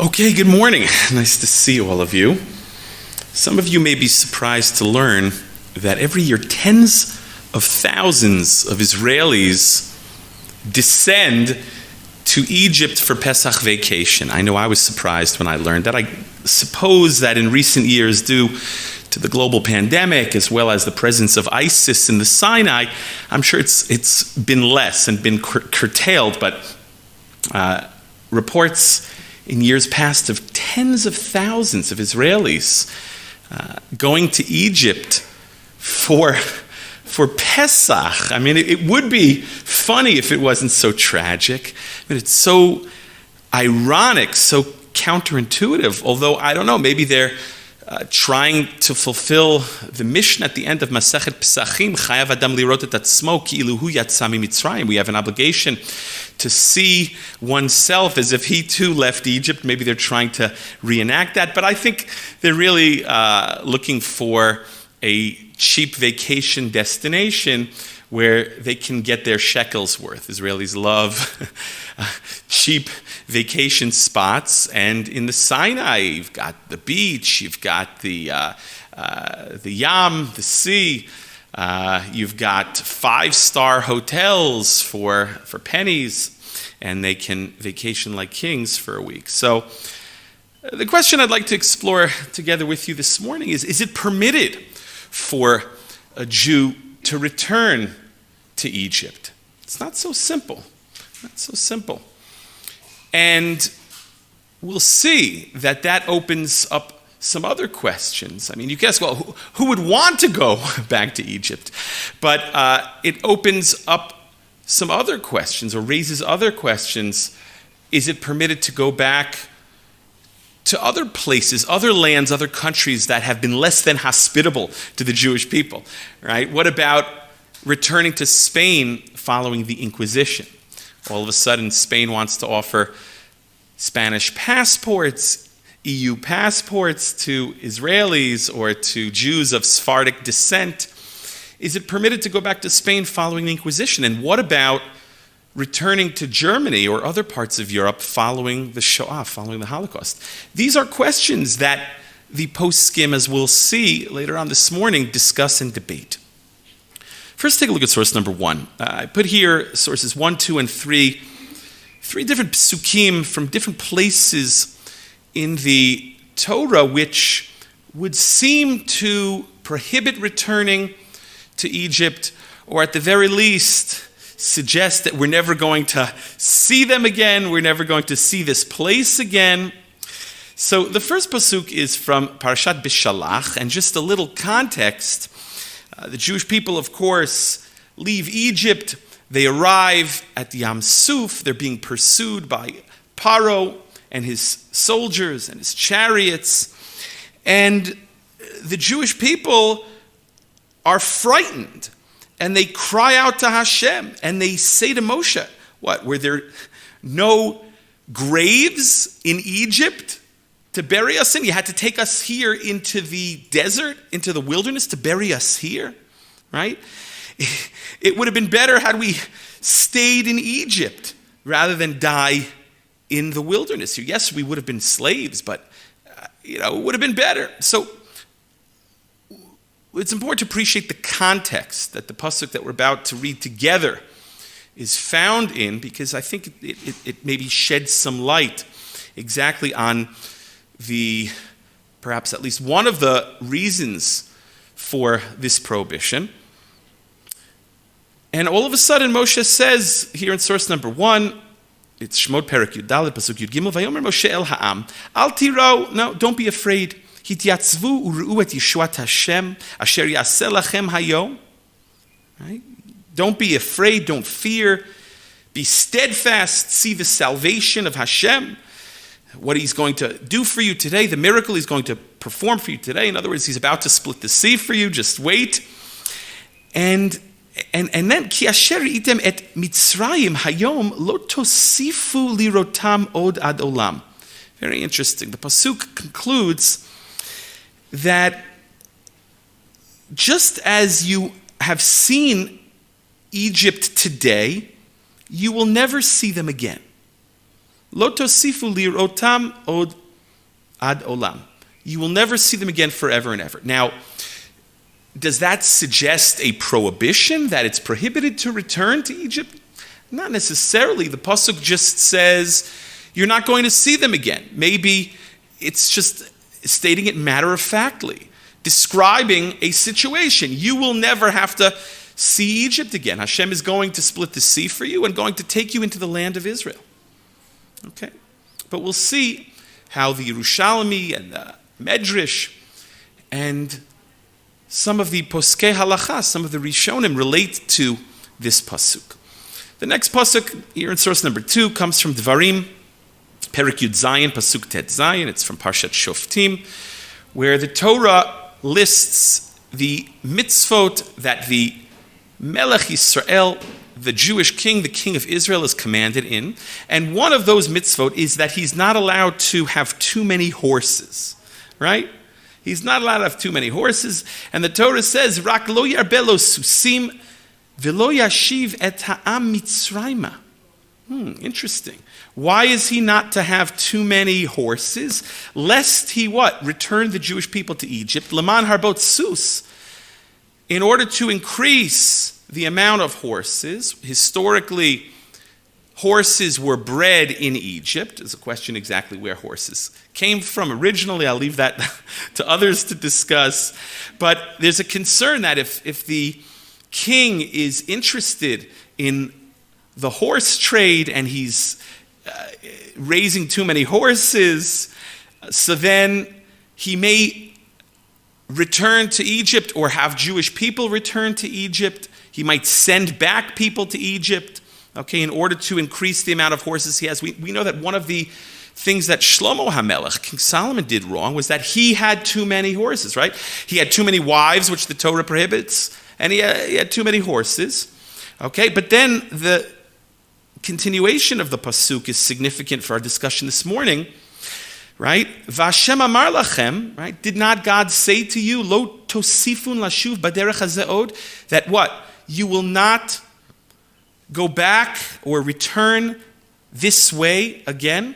Okay, good morning. Nice to see all of you. Some of you may be surprised to learn that every year tens of thousands of Israelis descend to Egypt for Pesach vacation. I know I was surprised when I learned that. I suppose that in recent years, due to the global pandemic as well as the presence of ISIS in the Sinai, I'm sure it's been less and been curtailed, but reports in years past of tens of thousands of Israelis going to Egypt for Pesach. I mean, it would be funny if it wasn't so tragic. I mean, it's so ironic, so counterintuitive, although I don't know, maybe they're trying to fulfill the mission at the end of Masechet Pesachim, Chayav Adam Lirot et Atzmo Ki'ilu Hu Yatsa Mitzrayim. We have an obligation to see oneself as if he too left Egypt. Maybe they're trying to reenact that, but I think they're really looking for a cheap vacation destination where they can get their shekels worth. Israelis love cheap vacation spots, and in the Sinai, you've got the beach, you've got the Yam, the sea, you've got 5-star hotels for pennies, and they can vacation like kings for a week. So the question I'd like to explore together with you this morning is it permitted for a Jew to return to Egypt? It's not so simple. Not so simple. And we'll see that opens up some other questions. I mean, you can ask, well, who would want to go back to Egypt? But it opens up some other questions or raises other questions. Is it permitted to go back to other places, other lands, other countries that have been less than hospitable to the Jewish people, right? What about returning to Spain following the Inquisition? All of a sudden, Spain wants to offer Spanish passports, EU passports to Israelis or to Jews of Sephardic descent. Is it permitted to go back to Spain following the Inquisition? And what about returning to Germany or other parts of Europe following the Shoah, following the Holocaust? These are questions that the post-skim, as we'll see later on this morning, discuss and debate. First, take a look at source number 1. I put here sources 1, 2, and 3. 3 different psukim from different places in the Torah which would seem to prohibit returning to Egypt, or at the very least suggest that we're never going to see them again, we're never going to see this place again. So the first pasuk is from Parashat Bishalach, and just a little context. The Jewish people, of course, leave Egypt. They arrive at the Yam Suf. They're being pursued by Paro and his soldiers and his chariots. And the Jewish people are frightened. And they cry out to Hashem. And they say to Moshe, what, were there no graves in Egypt to bury us in? You had to take us here into the desert, into the wilderness to bury us here, right? It would have been better had we stayed in Egypt rather than die in the wilderness. Yes, we would have been slaves, but it would have been better. So it's important to appreciate the context that the pasuk that we're about to read together is found in, because I think it maybe sheds some light exactly on perhaps at least one of the reasons for this prohibition. And all of a sudden, Moshe says here in source number 1, it's Shemot Perek Yud Dalet Pasuk Yud Gimel, Vayomer Moshe El Ha'am, Al Tirau, no, don't be afraid. Hityatzvu u'ru'u et Yeshuat Hashem, asher yaseh lachem hayom. Right? Don't be afraid, don't fear. Be steadfast, see the salvation of Hashem, what he's going to do for you today, the miracle he's going to perform for you today. In other words, he's about to split the sea for you, just wait. And then, ki asher item et Mitzrayim hayom lo tosifu lirotam od ad olam. Very interesting. The pasuk concludes that just as you have seen Egypt today, you will never see them again. Lo tosifu lirotam od ad olam. You will never see them again forever and ever. Now, does that suggest a prohibition, that it's prohibited to return to Egypt? Not necessarily. The Pasuk just says you're not going to see them again. Maybe it's just stating it matter-of-factly, describing a situation. You will never have to see Egypt again. Hashem is going to split the sea for you and going to take you into the land of Israel. Okay? But we'll see how the Yerushalmi and the Medrash and some of the Poskei Halacha, some of the Rishonim relate to this Pasuk. The next Pasuk, here in source number 2, comes from Devarim, Perek Yud Zayin, Pasuk Tet Zayin. It's from Parashat Shoftim, where the Torah lists the mitzvot that the Melech Yisrael, the Jewish king, the king of Israel, is commanded in. And one of those mitzvot is that he's not allowed to have too many horses, right? He's not allowed to have too many horses. And the Torah says, Rak lo yarbelo susim v'lo yashiv et ha'am mitzrayma. Interesting. Why is he not to have too many horses? Lest he what? Return the Jewish people to Egypt. Leman harbot sus. In order to increase the amount of horses, historically, horses were bred in Egypt. There's a question exactly where horses came from originally. I'll leave that to others to discuss. But there's a concern that if the king is interested in the horse trade and he's raising too many horses, so then he may return to Egypt or have Jewish people return to Egypt. He might send back people to Egypt, okay, in order to increase the amount of horses he has. We know that one of the things that Shlomo HaMelech, King Solomon, did wrong was that he had too many horses, right? He had too many wives, which the Torah prohibits, and he had too many horses, okay? But then the continuation of the Pasuk is significant for our discussion this morning, right? V'Hashem amar lachem, right? Did not God say to you, lo tosifun lashuv baderech hazeh od, that what? You will not go back or return this way again?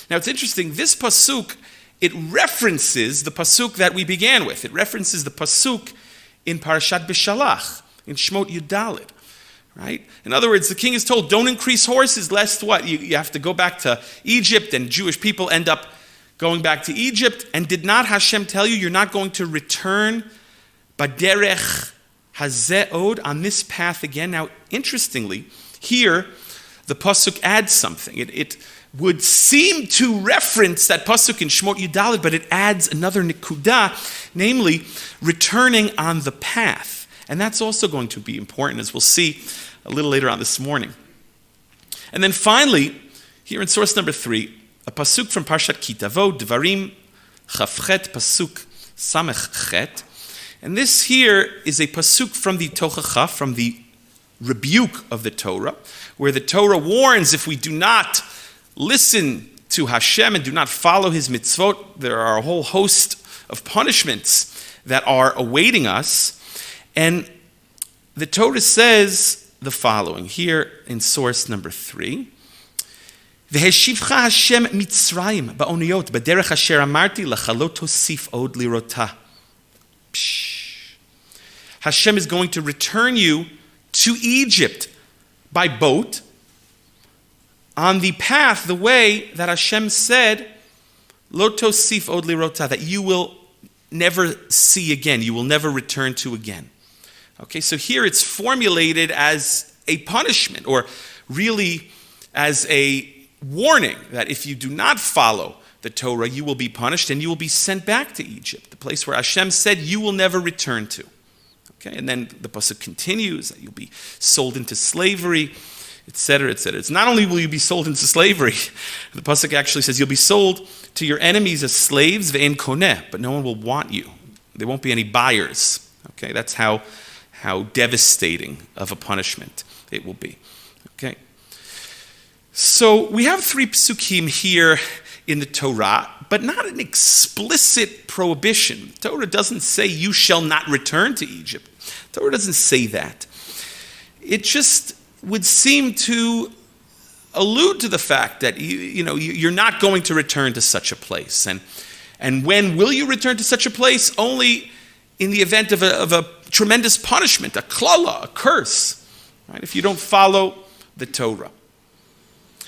Now it's interesting, this Pasuk, it references the Pasuk that we began with. It references the Pasuk in Parashat B'Shalach, in Shmot Yud Daled. Right? In other words, the king is told, don't increase horses, lest what? You have to go back to Egypt, and Jewish people end up going back to Egypt. And did not Hashem tell you, you're not going to return baderech hazeh od, on this path again? Now, interestingly, here, the Pasuk adds something. It would seem to reference that Pasuk in Shmot Yudalid, but it adds another nikudah, namely, returning on the path. And that's also going to be important, as we'll see a little later on this morning. And then finally, here in source number 3, a pasuk from Parashat Kitavo, Devarim, Chavchet, pasuk Samech Chet. And this here is a pasuk from the Tochacha, from the rebuke of the Torah, where the Torah warns if we do not listen to Hashem and do not follow his mitzvot, there are a whole host of punishments that are awaiting us. And the Torah says the following, here in source number 3. V'heshivcha Hashem Mitzrayim ba'oniyot b'derech asher amarti lecha lo tosif od lirota. Hashem is going to return you to Egypt by boat on the path, the way that Hashem said, lo tosif od lirota, that you will never see again, you will never return to again. Okay, so here it's formulated as a punishment, or really as a warning that if you do not follow the Torah, you will be punished and you will be sent back to Egypt, the place where Hashem said you will never return to. Okay, and then the pasuk continues that you'll be sold into slavery, etc., etc. It's not only will you be sold into slavery, the pasuk actually says you'll be sold to your enemies as slaves, ve'en koneh, but no one will want you. There won't be any buyers. Okay, that's how devastating of a punishment it will be. Okay. So we have 3 psukim here in the Torah, but not an explicit prohibition. The Torah doesn't say you shall not return to Egypt. The Torah doesn't say that. It just would seem to allude to the fact that you're not going to return to such a place. And when will you return to such a place? Only in the event of a tremendous punishment, a klala, a curse, right? If you don't follow the Torah.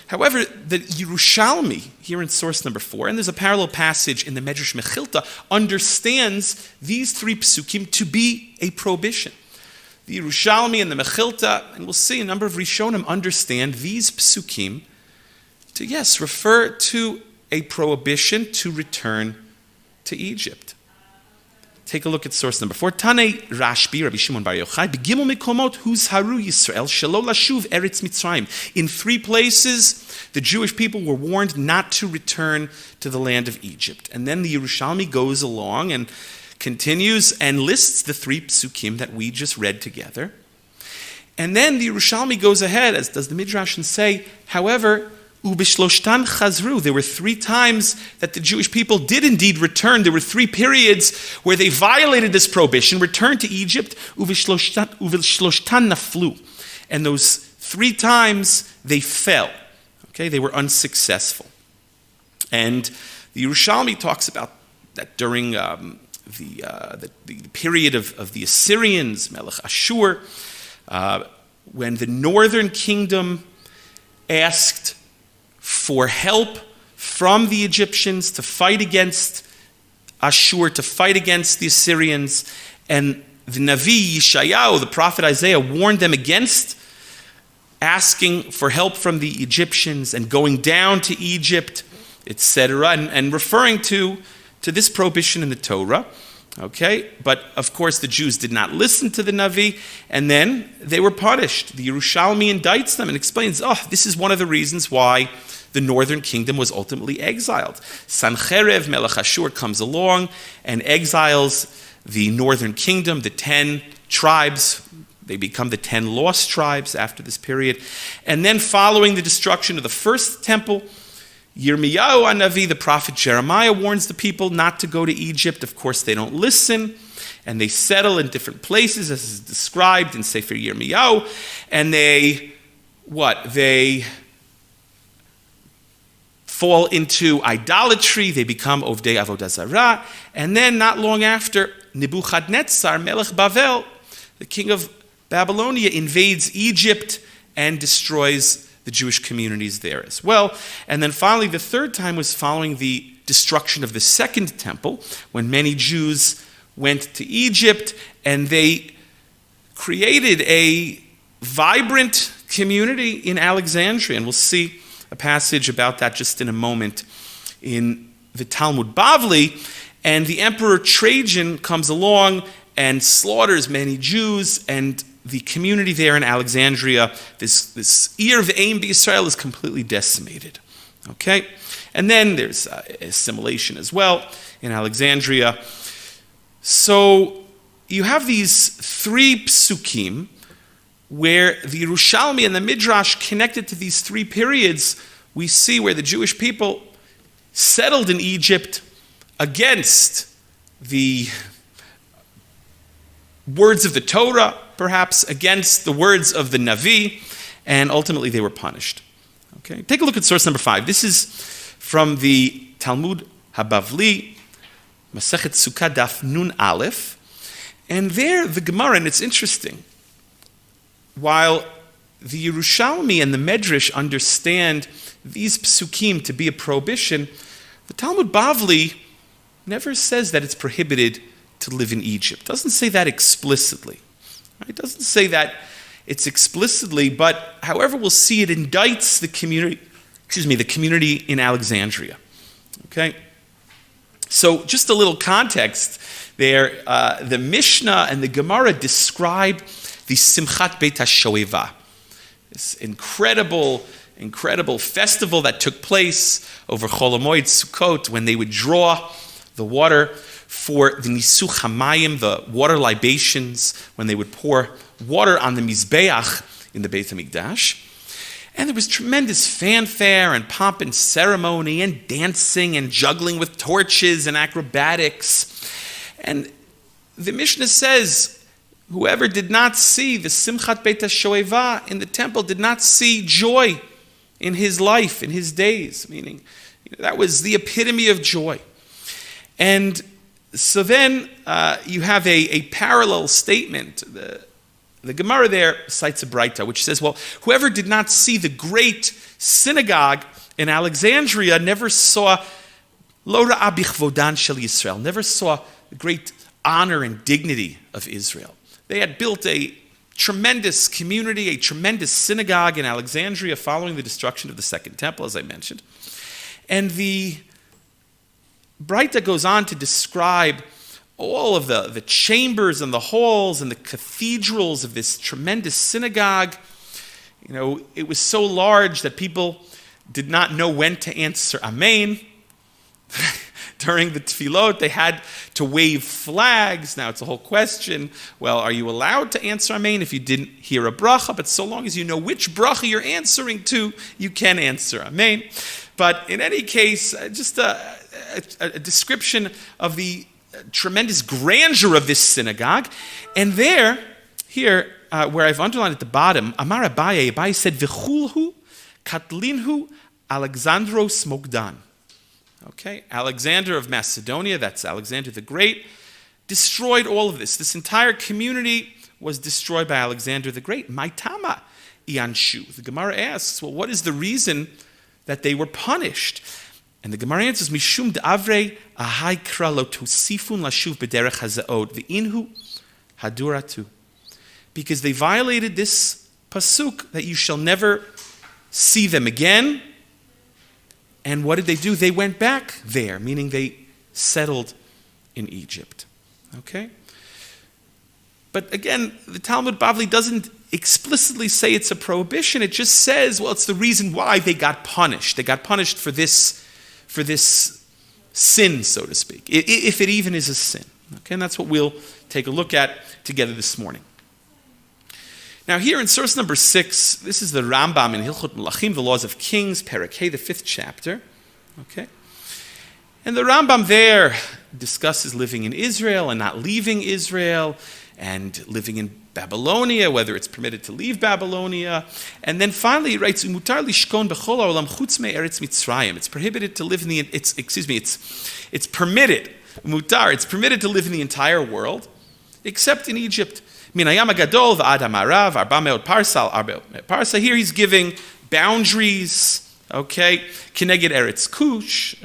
However, the Yerushalmi, here in source number 4, and there's a parallel passage in the Medrash Mechilta, understands these 3 psukim to be a prohibition. The Yerushalmi and the Mechilta, and we'll see a number of Rishonim understand these psukim to, refer to a prohibition to return to Egypt. Take a look at source number 4. Tanei Rashbi, Rabbi Shimon Bar Yochai, Begimel Mikomot Huzharu Yisrael Shelo Lashuv Eretz Mitzrayim. In 3 places, the Jewish people were warned not to return to the land of Egypt. And then the Yerushalmi goes along and continues and lists the 3 psukim that we just read together. And then the Yerushalmi goes ahead, as does the Midrash, and say, however, Ubishloshtan chazru. There were 3 times that the Jewish people did indeed return. There were 3 periods where they violated this prohibition, returned to Egypt. Ubishloshtan naflu. And those 3 times they fell. Okay, they were unsuccessful. And the Yerushalmi talks about that during the period of the Assyrians, Melech Ashur, when the northern kingdom asked for help from the Egyptians to fight against Ashur, to fight against the Assyrians, and the Navi Yeshayahu, the prophet Isaiah, warned them against asking for help from the Egyptians and going down to Egypt, etc., and referring to this prohibition in the Torah. Okay, but of course the Jews did not listen to the Navi, and then they were punished. The Yerushalmi indicts them and explains, this is one of the reasons why the northern kingdom was ultimately exiled. Sancherev Melech Ashur comes along and exiles the northern kingdom, the 10 tribes. They become the 10 lost tribes after this period. And then following the destruction of the first temple, Yirmiyahu Hanavi, the prophet Jeremiah, warns the people not to go to Egypt. Of course, they don't listen, and they settle in different places, as is described in Sefer Yirmiyahu. And they fall into idolatry. They become Ovdei Avodah Zarah. And then, not long after, Nebuchadnezzar, Melech Bavel, the king of Babylonia, invades Egypt and destroys the Jewish communities there as well. And then finally, the 3rd time was following the destruction of the second temple, when many Jews went to Egypt and they created a vibrant community in Alexandria. And we'll see a passage about that just in a moment in the Talmud Bavli. And the Emperor Trajan comes along and slaughters many Jews, and the community there in Alexandria, this Ir V'Eim B'Yisrael, is completely decimated. Okay? And then there's assimilation as well in Alexandria. So you have these 3 psukim where the Yerushalmi and the Midrash, connected to these 3 periods, we see where the Jewish people settled in Egypt against the words of the Torah, perhaps against the words of the Navi, and ultimately they were punished. Okay, take a look at source number 5. This is from the Talmud Habavli, Masechet Sukkah Daf Nun Aleph, and there the Gemara, and it's interesting, while the Yerushalmi and the Medrash understand these psukim to be a prohibition, the Talmud Bavli never says that it's prohibited to live in Egypt. It doesn't say that explicitly. It doesn't say that it's explicitly, but however, we'll see it indicts the community, the community in Alexandria. Okay? So just a little context there. The Mishnah and the Gemara describe the Simchat Beit HaShoeva, this incredible festival that took place over Chol HaMoed Sukkot, when they would draw the water for the Nisuch HaMayim, the water libations, when they would pour water on the Mizbeach in the Beit HaMikdash. And there was tremendous fanfare and pomp and ceremony and dancing and juggling with torches and acrobatics. And the Mishnah says, whoever did not see the Simchat Beit HaShoeva in the temple did not see joy in his life, in his days, meaning that was the epitome of joy. And so then you have a parallel statement. The Gemara there cites a Braita, which says, well, whoever did not see the great synagogue in Alexandria never saw Lo ra'a bichvodan shel Yisrael, never saw the great honor and dignity of Israel. They had built a tremendous community, a tremendous synagogue in Alexandria following the destruction of the Second Temple, as I mentioned. And the Braita goes on to describe all of the chambers and the halls and the cathedrals of this tremendous synagogue. It was so large that people did not know when to answer Amen. During the tefillot, they had to wave flags. Now, it's a whole question. Well, are you allowed to answer Amen if you didn't hear a bracha? But so long as you know which bracha you're answering to, you can answer Amen. But in any case, just a description of the tremendous grandeur of this synagogue. And here, where I've underlined at the bottom, Amar Abaye said, V'chulhu katlinhu Alexandros Mogdan. Okay, Alexander of Macedonia, that's Alexander the Great, destroyed all of this. This entire community was destroyed by Alexander the Great. Maitama ianshu. The Gemara asks, well, what is the reason that they were punished? And the Gemara answers, Mishum de'avrei ahai kra lo tosifun lashuv b'derech hazaod v'inhu haduratu. Because they violated this pasuk that you shall never see them again. And what did they do? They went back there, meaning they settled in Egypt. Okay? But again, the Talmud Bavli doesn't explicitly say it's a prohibition. It just says, well, it's the reason why they got punished. They got punished for this sin, so to speak, if it even is a sin. Okay? And that's what we'll take a look at together this morning. Now here in source number 6, this is the Rambam in Hilchot Melachim, the Laws of Kings, Parakeh, the 5th chapter. Okay? And the Rambam there discusses living in Israel and not leaving Israel, and living in Babylonia, whether it's permitted to leave Babylonia. And then finally he writes, Umutar lishkon b'chol ha'olam chutz me'eretz Mitzrayim. It's prohibited to live in it's permitted, mutar, it's permitted to live in the entire world, except in Egypt. Minayam Gadol v'ad hamarav, arba me'od parsa, arba me'od parsa. Here he's giving boundaries, okay? Keneged Eretz Kush,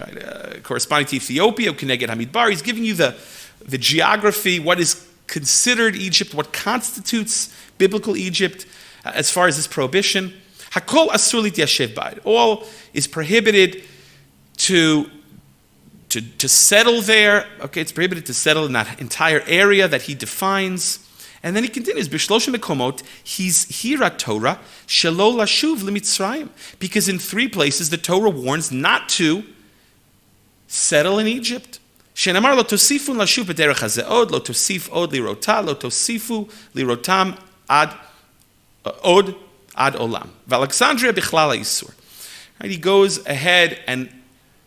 corresponding to Ethiopia, Keneged Hamidbar. He's giving you the geography, what is considered Egypt, what constitutes biblical Egypt as far as this prohibition. Hakol asur lityashev b'ayid. All is prohibited to settle there. Okay, it's prohibited to settle in that entire area that he defines. And then he continues, B'shloshim mekomot, he's hira Torah, shelo lashuv limitzrayim. Because in 3 places the Torah warns not to settle in Egypt. Shenamar lo tosifun lashuv b'derech hazeod, lo tosif od lirota, lo tosifu lirotam ad olam. V'Alexandria bichlal ha'isur. Right, he goes ahead and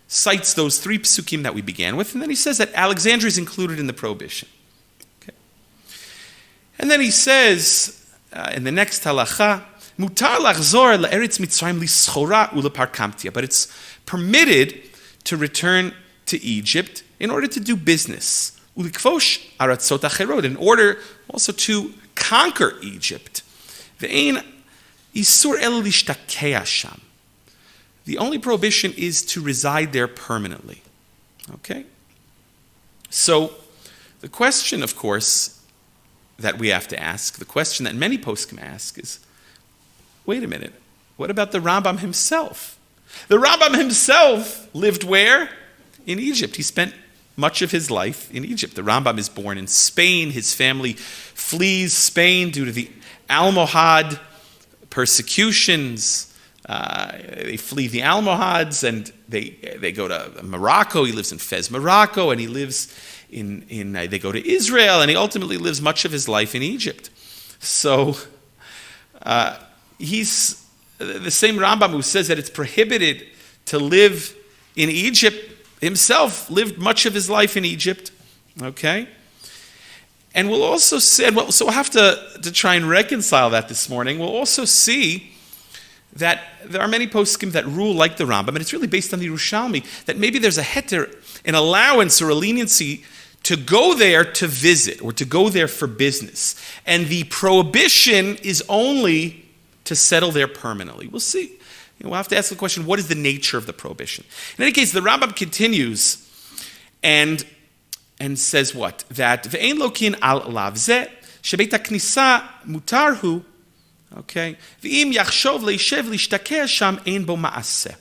cites those 3 psukim that we began with, and then he says that Alexandria is included in the prohibition. And then he says, in the next halacha, mutar lachzor la'eretz Mitzrayim lischora uleparkamtia. But it's permitted to return to Egypt in order to do business. Ulikvosh aratzot acherod, in order also to conquer Egypt. Ve'ein isur el lishtakea sham. The only prohibition is to reside there permanently. Okay? So, the question, of course, that we have to ask, the question that many poskim ask is, wait a minute, what about the Rambam himself? The Rambam himself lived where? In Egypt. He spent much of his life in Egypt. The Rambam is born in Spain. His family flees Spain due to the Almohad persecutions. They flee the Almohads and they go to Morocco. He lives in Fez, Morocco, and he lives they go to Israel, and he ultimately lives much of his life in Egypt. So he's the same Rambam who says that it's prohibited to live in Egypt himself lived much of his life in Egypt. Okay? And we'll also say, so we'll have to try and reconcile that this morning. We'll also see that there are many poskim that rule like the Rambam, and it's really based on the Yerushalmi, that maybe there's a heter, an allowance or a leniency to go there to visit or to go there for business. And the prohibition is only to settle there permanently. We'll see. We'll have to ask the question, what is the nature of the prohibition? In any case, the Rambam continues and says what? That ve'ein lokin al lav zeh shebeit haknisa mutar hu, okay, ve'im yachshov leishev lishtakeh sham ein bo ma'aseh.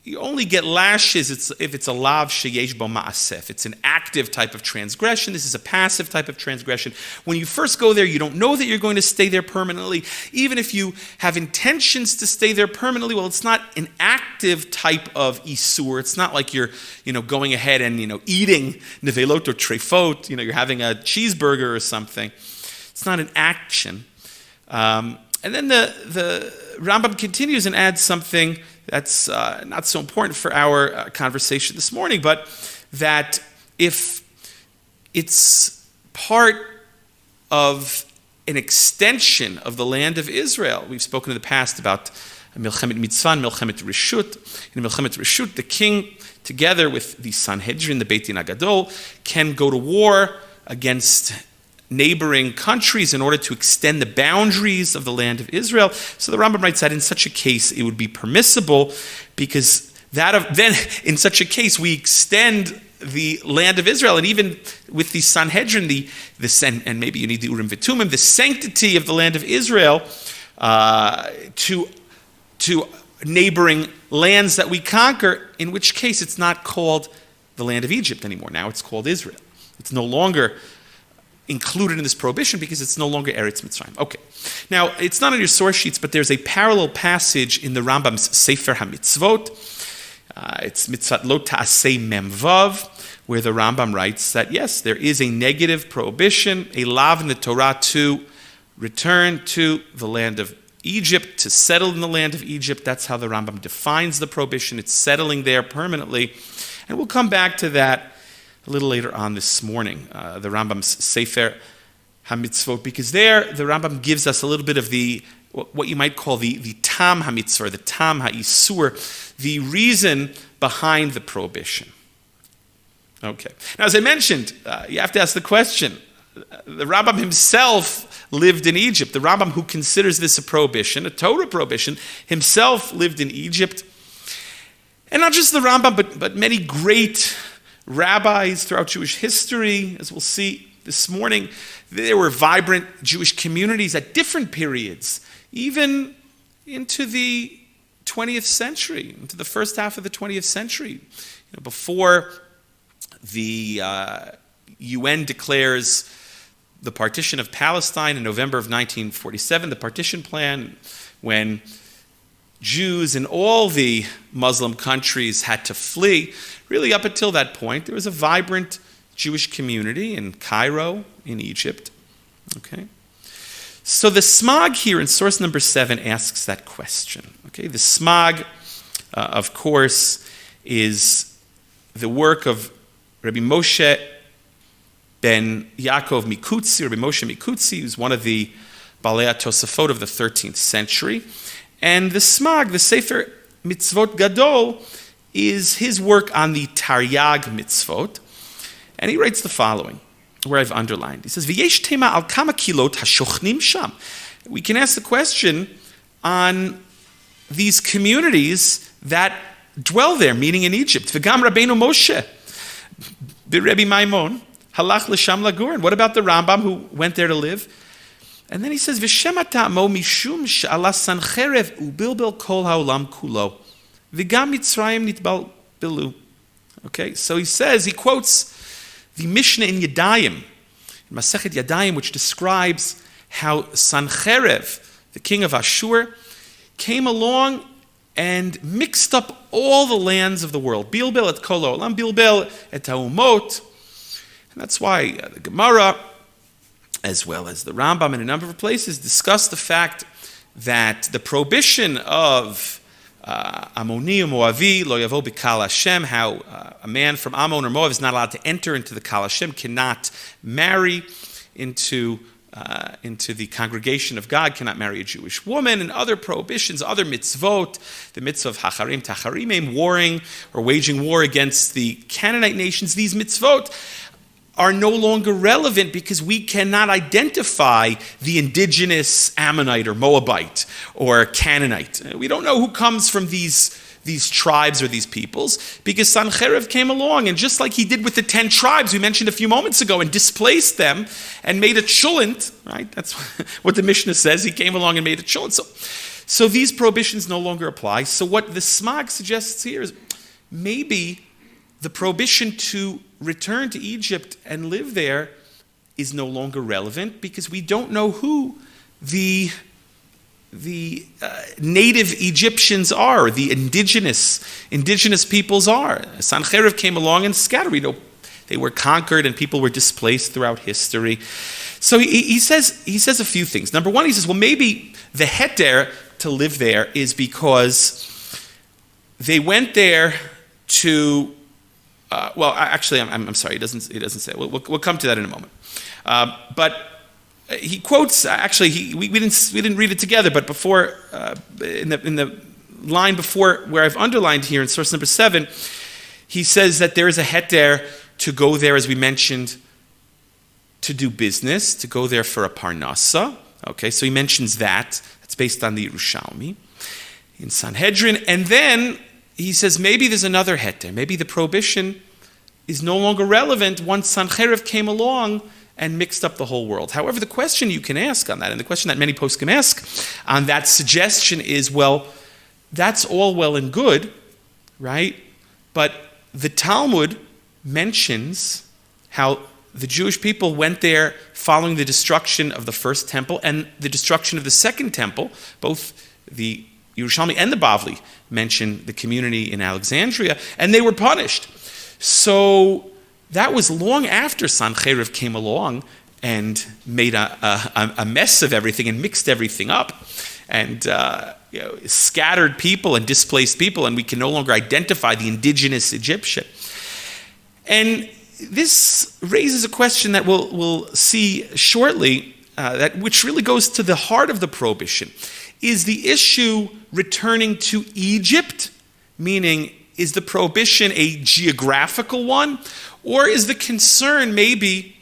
You only get lashes if it's a lav sheyesh bo ma'aseh. It's an active type of transgression. This is a passive type of transgression. When you first go there, you don't know that you're going to stay there permanently. Even if you have intentions to stay there permanently, well, it's not an active type of isur. It's not like you're, going ahead and, eating nevelot or trefot. You're having a cheeseburger or something. It's not an action. And then the Rambam continues and adds something that's not so important for our conversation this morning, but that if it's part of an extension of the land of Israel, we've spoken in the past about Milchemet Mitzvah and Milchemet Rishut. In Milchemet Rishut, the king, together with the Sanhedrin, the Beit Din HaGadol, can go to war against neighboring countries in order to extend the boundaries of the land of Israel. So the Rambam writes that in such a case it would be permissible, because then in such a case we extend the land of Israel, and even with the Sanhedrin, and maybe you need the Urim V'Tumim, the sanctity of the land of Israel to neighboring lands that we conquer, in which case it's not called the land of Egypt anymore. Now it's called Israel. It's no longer included in this prohibition because it's no longer Eretz Mitzrayim. Okay. Now, it's not on your source sheets, but there's a parallel passage in the Rambam's Sefer HaMitzvot. It's Mitzvat Lo Ta'aseh Mem Vav, where the Rambam writes that, yes, there is a negative prohibition, a lav in the Torah to return to the land of Egypt, to settle in the land of Egypt. That's how the Rambam defines the prohibition. It's settling there permanently. And we'll come back to that a little later on this morning, the Rambam's Sefer HaMitzvot, because there the Rambam gives us a little bit of what you might call the tam HaMitzvah, the tam HaIsur, the reason behind the prohibition. Okay. Now, as I mentioned, you have to ask the question. The Rambam himself lived in Egypt. The Rambam, who considers this a prohibition, a Torah prohibition, himself lived in Egypt. And not just the Rambam, but many great rabbis throughout Jewish history. As we'll see this morning, there were vibrant Jewish communities at different periods, even into the 20th century, into the first half of the 20th century. Before the UN declares the partition of Palestine in November of 1947, the partition plan, when Jews in all the Muslim countries had to flee. Really, up until that point, there was a vibrant Jewish community in Cairo, in Egypt. Okay, so the Smag here in source number 7 asks that question. Okay, the Smag, of course, is the work of Rabbi Moshe ben Yaakov Mikutzi. Rabbi Moshe Mikutzi was one of the Balei Tosafot of the 13th century. And the Smag, the Sefer Mitzvot Gadol, is his work on the Taryag Mitzvot. And he writes the following, where I've underlined. He says, V'yesh tema al kama kilot hashochnim sham. We can ask the question on these communities that dwell there, meaning in Egypt. V'gam Rabbeinu Moshe, B'Rebbe Maimon, halach l'sham lagur. And what about the Rambam, who went there to live? And then he says, V'shem ata'amo mishum she'ala sancherev u'bilbil kol ha'olam kulo. V'gam Mitzrayim nitbalbilu. Okay, so he quotes the Mishnah in Yadayim, in Masechet Yadayim, which describes how Sancherev, the king of Ashur, came along and mixed up all the lands of the world. Bilbil et kol ha'olam, bilbil et ha'umot. And that's why the Gemara, as well as the Rambam in a number of places, discuss the fact that the prohibition of Ammoni or Moavi, lo yavo b'kal Hashem, how a man from Ammon or Moab is not allowed to enter into the Kal Hashem, cannot marry into into the congregation of God, cannot marry a Jewish woman, and other prohibitions, other mitzvot, the mitzvah of hacharim, tacharimim, warring or waging war against the Canaanite nations. These mitzvot are no longer relevant because we cannot identify the indigenous Ammonite or Moabite or Canaanite. We don't know who comes from these tribes or these peoples, because Sancheriv came along, and just like he did with the 10 tribes we mentioned a few moments ago, and displaced them and made a chulent, right? That's what the Mishnah says. He came along and made a chulent. So these prohibitions no longer apply. So what the Smag suggests here is maybe the prohibition to return to Egypt and live there is no longer relevant, because we don't know who the native Egyptians are, the indigenous peoples are. Sancheriv came along and scattered. We know they were conquered and people were displaced throughout history. So he says a few things. Number one, he says, well, maybe the heter to live there is because they went there to. I'm sorry. He doesn't say. We'll come to that in a moment. But he quotes. Actually, we didn't read it together. But before, in the line before where I've underlined here in source number 7, he says that there is a heter to go there, as we mentioned, to do business, to go there for a parnasa. Okay, so he mentions that. That's based on the Yerushalmi in Sanhedrin, and then he says maybe there's another heter. Maybe the prohibition is no longer relevant once Sancheriv came along and mixed up the whole world. However, the question you can ask on that, and the question that many poskim ask on that suggestion is, well, that's all well and good, right? But the Talmud mentions how the Jewish people went there following the destruction of the first temple and the destruction of the second temple. Both the Yerushalmi and the Bavli mention the community in Alexandria, and they were punished. So that was long after Sancheriv came along and made a mess of everything and mixed everything up and scattered people and displaced people, and we can no longer identify the indigenous Egyptian. And this raises a question that we'll see shortly, which really goes to the heart of the prohibition. Is the issue returning to Egypt, meaning is the prohibition a geographical one, or is the concern maybe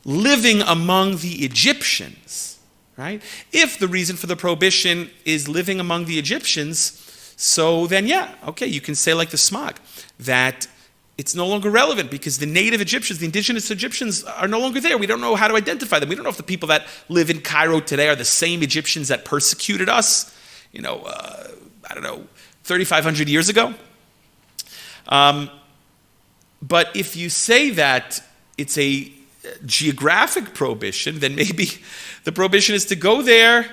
living among the Egyptians, right? If the reason for the prohibition is living among the Egyptians, so then you can say like the Smag, that it's no longer relevant because the native Egyptians, the indigenous Egyptians are no longer there. We don't know how to identify them. We don't know if the people that live in Cairo today are the same Egyptians that persecuted us, 3,500 years ago. But if you say that it's a geographic prohibition, then maybe the prohibition is to go there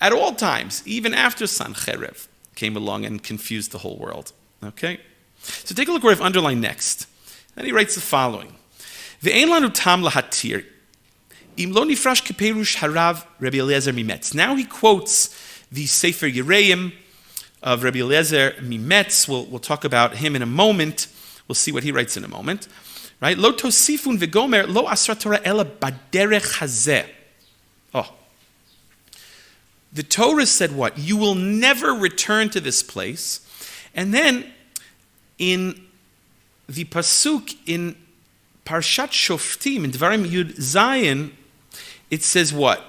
at all times, even after Sancheriv came along and confused the whole world. Okay? So take a look where I've underlined next. Then he writes the following. Ve'ein lanu tam lahatir, im lo nifrash keperush harav Rabbi Eliezer mimetz. Now he quotes the Sefer Yereim of Rabbi Eliezer mimetz. We'll talk about him in a moment. We'll see what he writes in a moment. Right? Lo tosifun vegomer lo asra Torah ela baderech hazeh. Oh. The Torah said what? You will never return to this place. And then in the Pasuk in Parashat Shoftim, in Devarim Yud Zayin, it says what?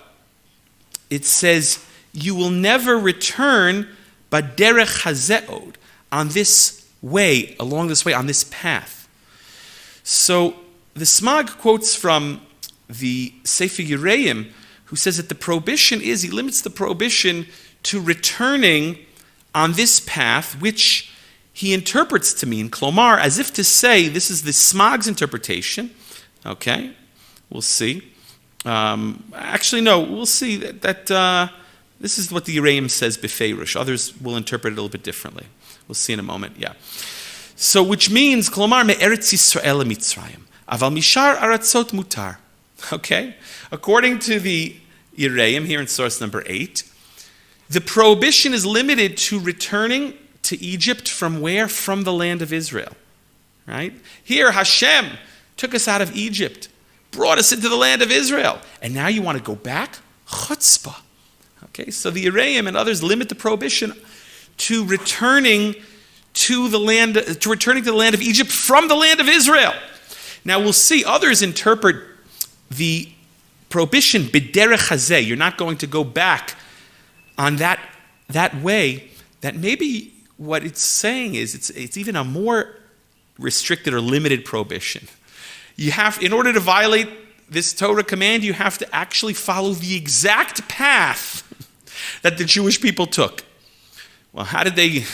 It says, you will never return baderech hazeod, on this way, along this way, on this path. So the Smag quotes from the Sefer Yereim, who says that the prohibition is, he limits the prohibition to returning on this path, which he interprets to mean, klomar, as if to say, this is the Smag's interpretation. Okay, we'll see. We'll see that this is what the Yereim says befeirush. Others will interpret it a little bit differently. We'll see in a moment, So, which means, klomar me'eretz Yisrael mitzrayim, aval mishar aratzot mutar. Okay? According to the Yereim, here in source number 8, the prohibition is limited to returning to Egypt from where? From the land of Israel. Right? Here, Hashem took us out of Egypt. brought us into the land of Israel. And now you want to go back? Chutzpah. Okay, so the Yereim and others limit the prohibition to returning to the land of Egypt from the land of Israel. Now we'll see others interpret the prohibition b'derech hazeh. You're not going to go back on that way. That maybe what it's saying is it's even a more restricted or limited prohibition. You have, in order to violate this Torah command, you have to actually follow the exact path that the Jewish people took. Well, how did they?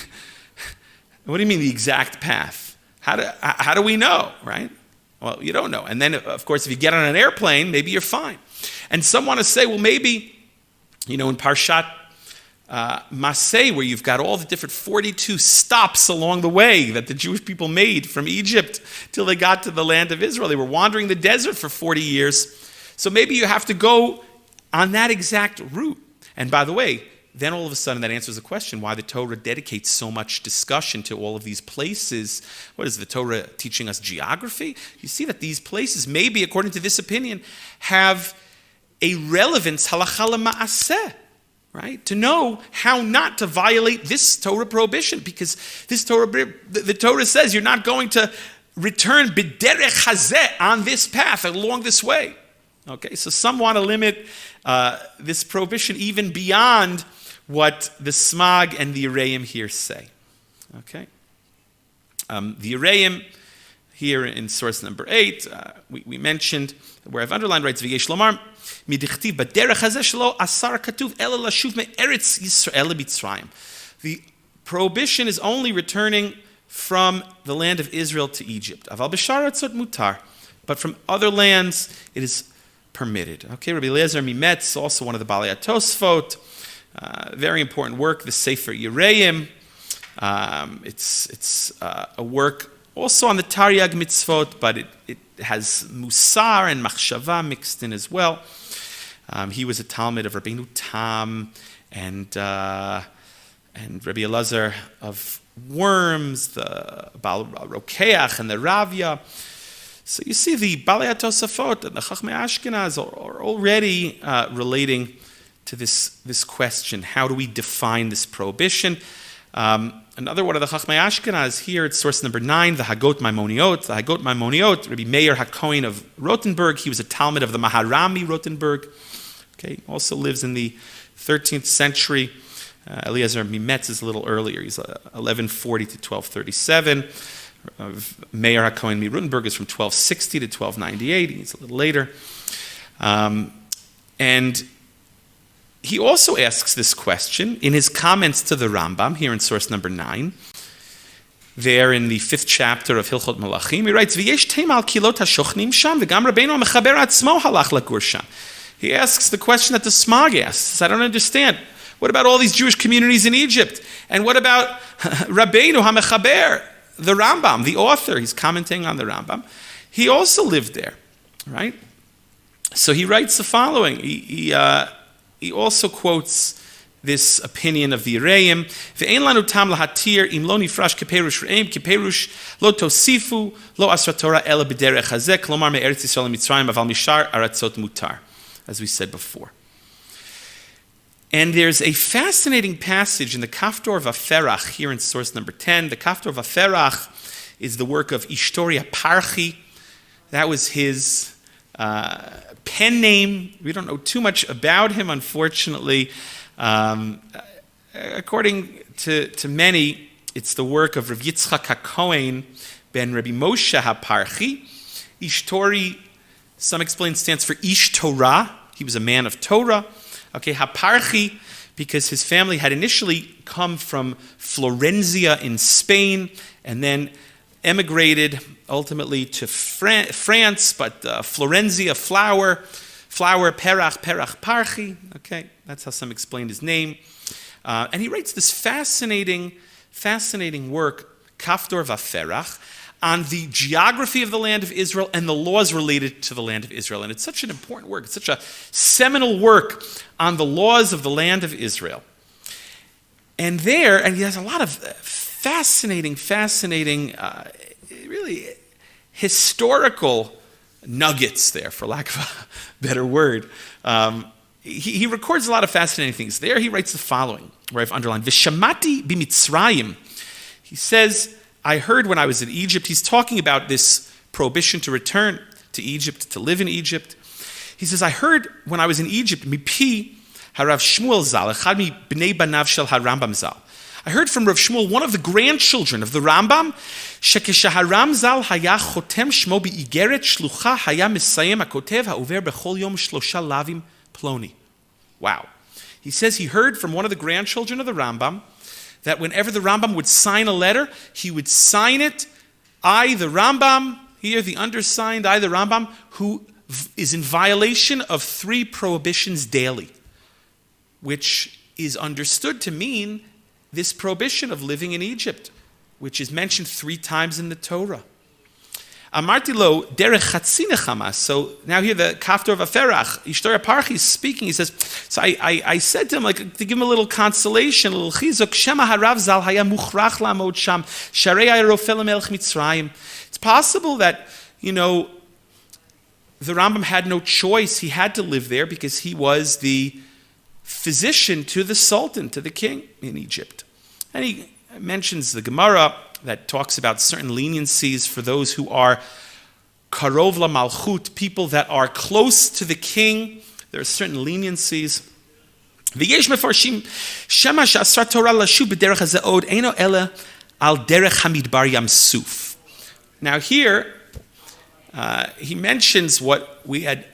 What do you mean the exact path? How do we know, right? Well, you don't know. And then, of course, if you get on an airplane, maybe you're fine. And some want to say, well, maybe, in Parashat Maseh, where you've got all the different 42 stops along the way that the Jewish people made from Egypt till they got to the land of Israel. They were wandering the desert for 40 years. So maybe you have to go on that exact route. And by the way, then all of a sudden that answers the question why the Torah dedicates so much discussion to all of these places. What is the Torah teaching us? Geography? You see that these places, maybe according to this opinion, have a relevance halacha l'ma'aseh, right? To know how not to violate this Torah prohibition, because this the Torah says you're not going to return b'derech hazeh on this path, along this way. Okay, so some want to limit this prohibition even beyond what the Smag and the Yereim here say. Okay, the Yereim here in source number 8, we mentioned where I've underlined, writes V'yesh lomar midichtiv b'derech hazeh shelo asar katuv ela lashuv me'eretz Yisrael leMitzrayim. The prohibition is only returning from the land of Israel to Egypt. Aval b'shar atzot mutar, but from other lands it is permitted. Okay, Rabbi Eliezer Mimetz, also one of the Balei HaTosfot, very important work, the Sefer Yereim. It's a work also on the Taryag mitzvot, but it has Musar and Machshava mixed in as well. He was a Talmud of Rabbeinu Tam and Rabbi Elazar of Worms, the Baal Rokeach and the Ravya. So you see the Balei HaTosafot and the Chachmei Ashkenaz are already relating to this question. How do we define this prohibition? Another one of the Chachmei Ashkenaz here, it's source number 9, the Hagot Maimoniot. The Hagot Maimoniot, Rabbi Meir HaKohen of Rothenburg. He was a Talmud of the Maharami Rothenburg. Okay, also lives in the 13th century. Eliezer Mimetz is a little earlier. He's 1140 to 1237. Meir HaKohen Rothenburg is from 1260 to 1298. He's a little later. And he also asks this question in his comments to the Rambam, here in source number 9. There in the 5th chapter of Hilchot Malachim, he writes, V'yesh teim kilot hashochnim sham, v'gam Rabbeinu HaMechaber atzmo halach lagur sham. He asks the question that the Smag asks. I don't understand. What about all these Jewish communities in Egypt? And what about Rabbeinu HaMechaber, the Rambam, the author? He's commenting on the Rambam. He also lived there, right? So he writes the following. He also quotes this opinion of the Yereim. Ve'en lanu tam lahatir im lo nifrash keperush re'im keperush lo tosifu lo asra Torah ela b'derech hazeh klomar me'eretz Yisrael Mitzrayim aval mishar aratzot mutar, as we said before. And there's a fascinating passage in the Kaftor Vaferach here in source number 10. The Kaftor Vaferach is the work of Ishtoria Parchi. That was his pen name. We don't know too much about him, unfortunately. According to many, it's the work of Rav Yitzchak HaKohen ben Rabbi Moshe HaParchi. Ishtori, some explain, stands for Ish Torah. He was a man of Torah. Okay, HaParchi, because his family had initially come from Florenzia in Spain and then emigrated ultimately to France, but Florenzia, flower, Perach Parchi. Okay, that's how some explained his name. And he writes this fascinating work, Kaftor Vaferach, on the geography of the land of Israel and the laws related to the land of Israel. And it's such an important work. It's such a seminal work on the laws of the land of Israel. And he has a lot of fascinating, really historical nuggets there, for lack of a better word. He records a lot of fascinating things. There he writes the following, where I've underlined, Vishamati b'Mitzrayim. He says, I heard when I was in Egypt. He's talking about this prohibition to return to Egypt, to live in Egypt. He says, I heard when I was in Egypt, Mipi Harav Shmuel Zal, Echad mi bnei banav shel HaRambam Zal. I heard from Rav Shmuel, one of the grandchildren of the Rambam, Shekeshaharam Zal haya chotem shmo be'igeret shlucha haya misayem hakotev ha'over bechol yom shlosha lavim ploni. Wow. He says he heard from one of the grandchildren of the Rambam that whenever the Rambam would sign a letter, he would sign it, I, the Rambam, here the undersigned, I, the Rambam, who is in violation of 3 prohibitions daily, which is understood to mean this prohibition of living in Egypt, which is mentioned 3 times in the Torah. Amarti lo derech chatzi nechama. So now here the kaftor of Aferach, Ishtor Parchi is speaking. He says, so I said to him, like, to give him a little consolation, a little chizuk, Shema harav zal haya muchrach lamod sham, sharei ayarofel melech Mitzrayim. It's possible that, the Rambam had no choice. He had to live there because he was the physician to the Sultan, to the king in Egypt. And he mentions the Gemara that talks about certain leniencies for those who are karov la malchut, people that are close to the king. There are certain leniencies. V'yesh mefarshim shema she'asra Torah lashuv b'derech hazeh od eino ela al derech hamidbar yam suf. Now here, he mentions what we had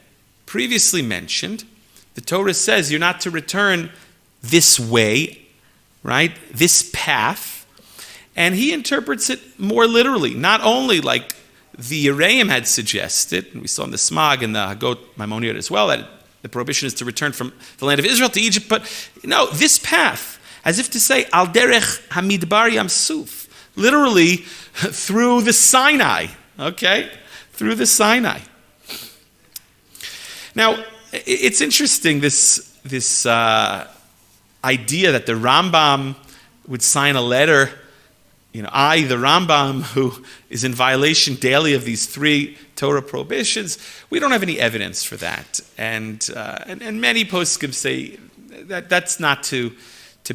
previously mentioned. The Torah says you're not to return this way, right? This path. And he interprets it more literally, not only like the Yereim had suggested, and we saw in the Smag and the Hagot Maimonides as well, that the prohibition is to return from the land of Israel to Egypt, but this path, as if to say, Al derech hamidbar yam suf, literally through the Sinai, okay? Through the Sinai. Now, it's interesting, this idea that the Rambam would sign a letter, I, the Rambam, who is in violation daily of these 3 Torah prohibitions. We don't have any evidence for that. And many poskim say that that's not to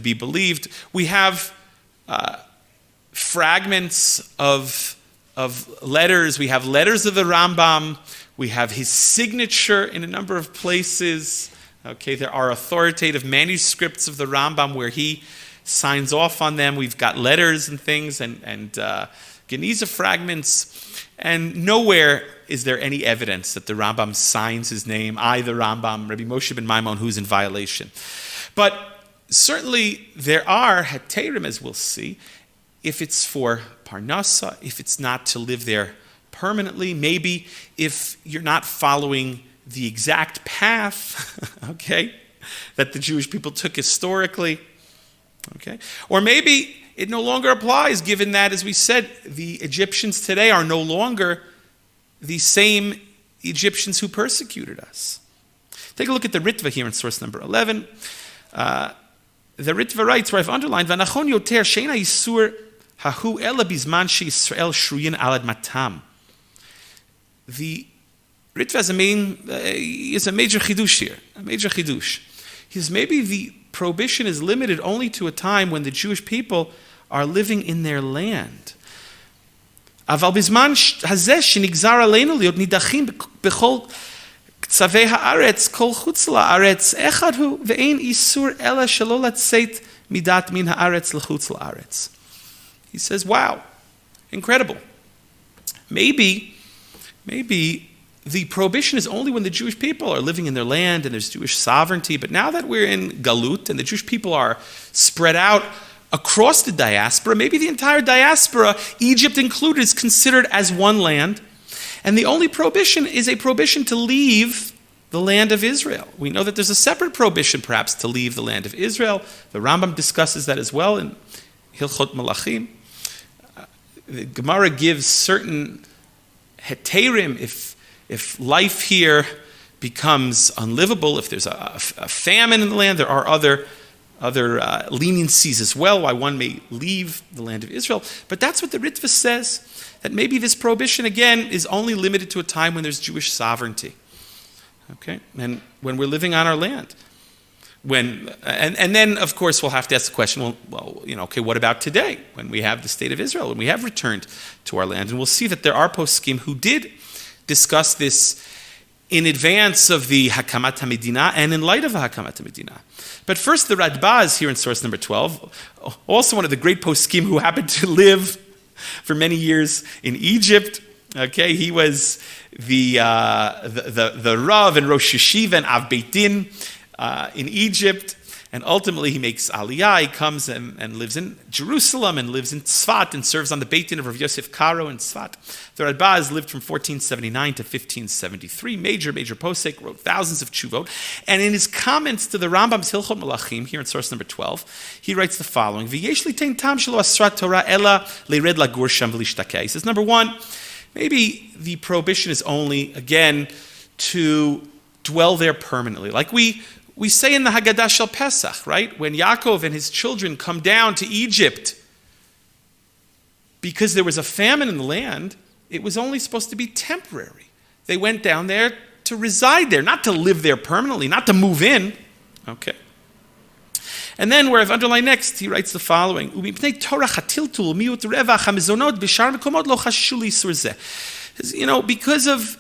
be believed. We have fragments of letters. We have letters of the Rambam. We have his signature in a number of places. Okay, there are authoritative manuscripts of the Rambam where he signs off on them. We've got letters and things and Geniza fragments, and nowhere is there any evidence that the Rambam signs his name, I, the Rambam, Rabbi Moshe ben Maimon, who's in violation. But certainly there are heterim, as we'll see, if it's for parnasa, if it's not to live there permanently, maybe if you're not following the exact path, okay, that the Jewish people took historically, okay, or maybe it no longer applies, given that, as we said, the Egyptians today are no longer the same Egyptians who persecuted us. Take a look at the Ritva here in source number 11. The Ritva writes, where I've underlined, "V'nachon yoter she'ena yisur hahu ela bizman she'Yisrael shruyin al admatam." The Ritva is a major chidush here, a major chidush. He says maybe the prohibition is limited only to a time when the Jewish people are living in their land. Aval bizman hazeh shenigzar aleinu liot nidachim bechol tzavei haaretz kol chutz laaretz echad hu ve'ein isur ela shelo latzeit midat min haaretz lechutz laaretz. He says, wow, incredible. Maybe the prohibition is only when the Jewish people are living in their land and there's Jewish sovereignty. But now that we're in Galut and the Jewish people are spread out across the diaspora, maybe the entire diaspora, Egypt included, is considered as one land. And the only prohibition is a prohibition to leave the land of Israel. We know that there's a separate prohibition, perhaps, to leave the land of Israel. The Rambam discusses that as well in Hilchot Malachim. The Gemara gives certain heterim if life here becomes unlivable, if there's a famine in the land. There are other leniencies as well, why one may leave the land of Israel. But that's what the Ritva says, that maybe this prohibition, again, is only limited to a time when there's Jewish sovereignty. Okay? And when we're living on our land. And then, of course, we'll have to ask the question, what about today, when we have the state of Israel, when we have returned to our land? And we'll see that there are poskim who did discuss this in advance of the Hakamat HaMedina and in light of the Hakamat HaMedina. But first, the Radbaz here in source number 12, also one of the great poskim who happened to live for many years in Egypt. Okay, he was the Rav and Rosh Yeshiva and Av Beit Din in Egypt, and ultimately he makes Aliyah. He comes and lives in Jerusalem and lives in Tzfat and serves on the Beit Din of Rav Yosef Karo in Tzfat. The Radbaz lived from 1479 to 1573. Major posek, wrote thousands of tshuvot. And in his comments to the Rambam's Hilchot Melachim, here in source number 12, he writes the following: V'yesh li'tein tam shelo asrat Torah ela le'red lagur sham v'lishtakeh. He says, number one, maybe the prohibition is only, again, to dwell there permanently. Like we say in the Haggadah Shel Pesach, right? When Yaakov and his children come down to Egypt, because there was a famine in the land, it was only supposed to be temporary. They went down there to reside there, not to live there permanently, not to move in. Okay. And then where I've underlined next, he writes the following: because of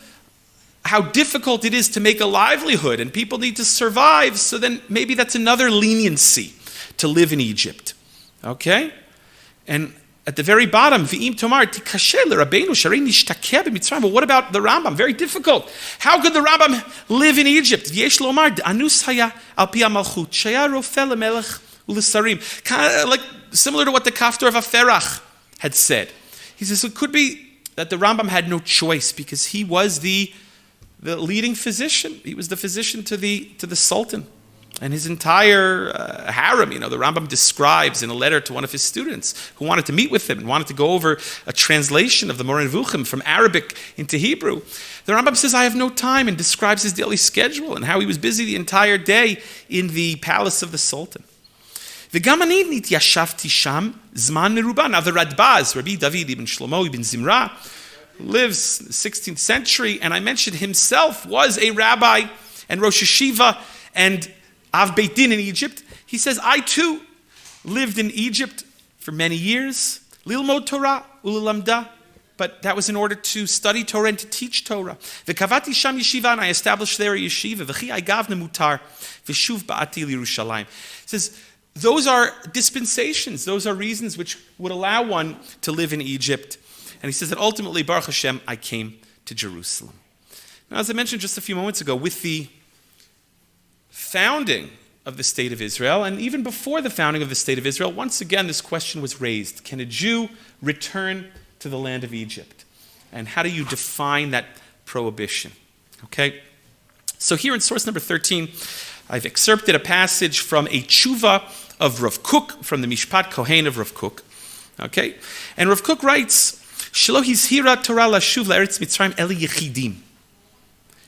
how difficult it is to make a livelihood and people need to survive, so then maybe that's another leniency to live in Egypt. Okay? And at the very bottom, V'im Tomar, Tikashe l'Rabbeinu sharei nishtakeh b'Mitzrayim. But what about the Rambam? Very difficult. How could the Rambam live in Egypt? V'yesh lomar, anus haya al pi ha'malchut, shaya rofeh lemelech u'lesarim. Kind of like similar to what the Kaftor of Aferach had said. He says it could be that the Rambam had no choice because he was the leading physician. He was the physician to the Sultan. And his entire harem, the Rambam describes in a letter to one of his students who wanted to meet with him and wanted to go over a translation of the Moreh Nevuchim from Arabic into Hebrew. The Rambam says, I have no time, and describes his daily schedule and how he was busy the entire day in the palace of the Sultan. V'gam ani nitiyashavti sham zman meruba. Now the Radbaz, Rabbi David ibn Shlomo ibn Zimra, lives in the 16th century, and I mentioned himself was a rabbi and Rosh Yeshiva and Av Beit Din in Egypt. He says, I too lived in Egypt for many years, lilmod Torah ulilamda, but that was in order to study Torah and to teach Torah. V'kavati sham yeshiva, and I established there a yeshiva. V'chi I gavne mutar v'shuv ba'ati l'Yerushalayim. He says, those are dispensations, those are reasons which would allow one to live in Egypt. And he says that ultimately, Baruch Hashem, I came to Jerusalem. Now, as I mentioned just a few moments ago, with the founding of the State of Israel, and even before the founding of the State of Israel, once again this question was raised. Can a Jew return to the land of Egypt? And how do you define that prohibition? Okay? So here in source number 13, I've excerpted a passage from a tshuva of Rav Kook, from the Mishpat Kohen of Rav Kook. Okay? And Rav Kook writes, Shelo hizhira Torah lashuv la'eretz Mitzrayim eli yechidim.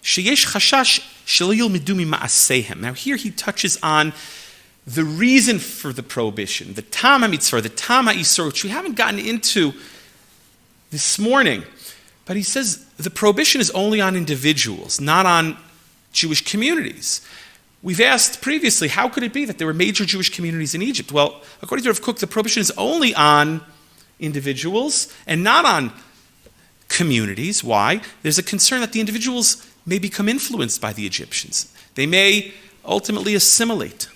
Sheyesh chashash shelo yilmedu mima'aseihem. Now here he touches on the reason for the prohibition, the tam ha'mitzvah, the tam ha'isur, which we haven't gotten into this morning. But he says the prohibition is only on individuals, not on Jewish communities. We've asked previously, how could it be that there were major Jewish communities in Egypt? Well, according to Rav Kook, the prohibition is only on individuals and not on communities. Why? There's a concern that the individuals may become influenced by the Egyptians. They may ultimately assimilate.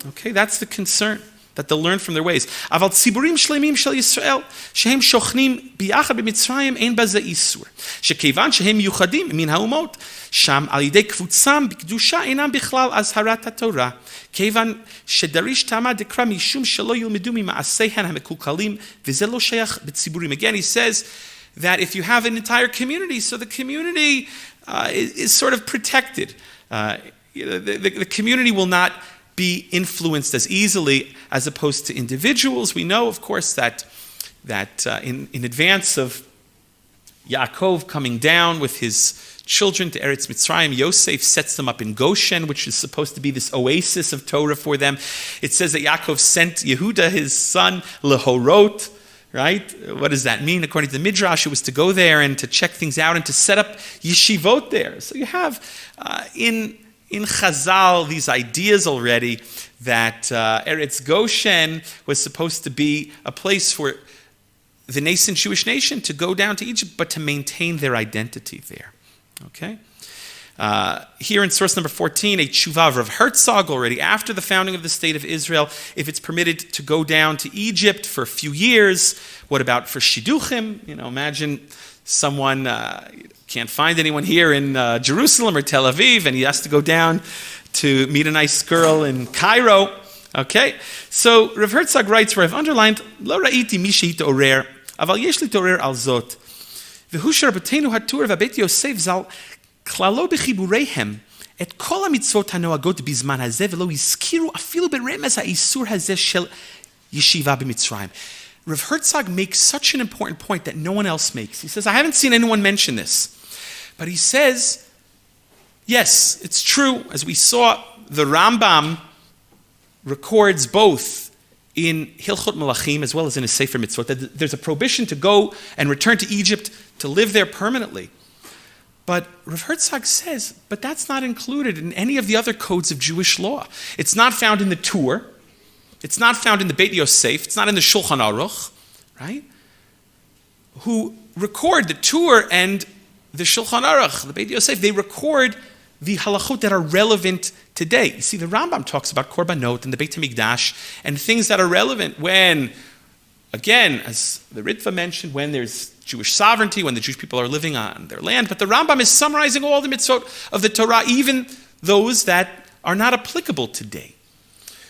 Okay, that's the concern, that they'll learn from their ways. Aval tziburim shleimim shel Yisrael shehem shochnim biyachad b'Mitzrayim ein baze isur. Shekevan shehem yuchadim min haumot sham al yidei kvutzam b'kedusha einam bichlal azharat haTorah. Kevan shedarish tama dekra mishum shelo yilmedu mima'aseihan hamekukalim v'ze lo sheyach b'tziburim. Again, he says that if you have an entire community, so the community is sort of protected. The community will not be influenced as easily as opposed to individuals. We know, of course, that in advance of Yaakov coming down with his children to Eretz Mitzrayim. Yosef sets them up in Goshen, which is supposed to be this oasis of Torah for them. It says that Yaakov sent Yehuda, his son, Lehorot. Right? What does that mean? According to the Midrash, it was to go there and to check things out and to set up yeshivot there. So you have in Chazal these ideas already that Eretz Goshen was supposed to be a place for the nascent Jewish nation to go down to Egypt, but to maintain their identity there. Okay? Here in source number 14, a tshuva of Rav Herzog, already after the founding of the state of Israel, if it's permitted to go down to Egypt for a few years, what about for shidduchim? Imagine someone can't find anyone here in Jerusalem or Tel Aviv, and he has to go down to meet a nice girl in Cairo. Okay, so Rav Herzog writes, where I've underlined, Lo ra'iti mishi to'orer, aval yesh li to'orer al zot. V'hu sherabatenu hatur v'abet Yosef zal klalo b'chibureihem et kol hamitzvot hanoagot bizman hazeh v'lo yizkiru afilu beremez ha'isur hazeh shel yeshiva b'Mitzrayim. Rav Herzog makes such an important point that no one else makes. He says, I haven't seen anyone mention this. But he says, yes, it's true. As we saw, the Rambam records both in Hilchot Melachim as well as in his Sefer Mitzvot that there's a prohibition to go and return to Egypt to live there permanently. But Rav Herzog says, but that's not included in any of the other codes of Jewish law. It's not found in the Torah. It's not found in the Beit Yosef. It's not in the Shulchan Aruch, right? Who record the Torah and the Shulchan Aruch, the Beit Yosef, they record the halachot that are relevant today. You see, the Rambam talks about korbanot and the Beit HaMikdash and things that are relevant when, again, as the Ritva mentioned, when there's Jewish sovereignty, when the Jewish people are living on their land. But the Rambam is summarizing all the mitzvot of the Torah, even those that are not applicable today.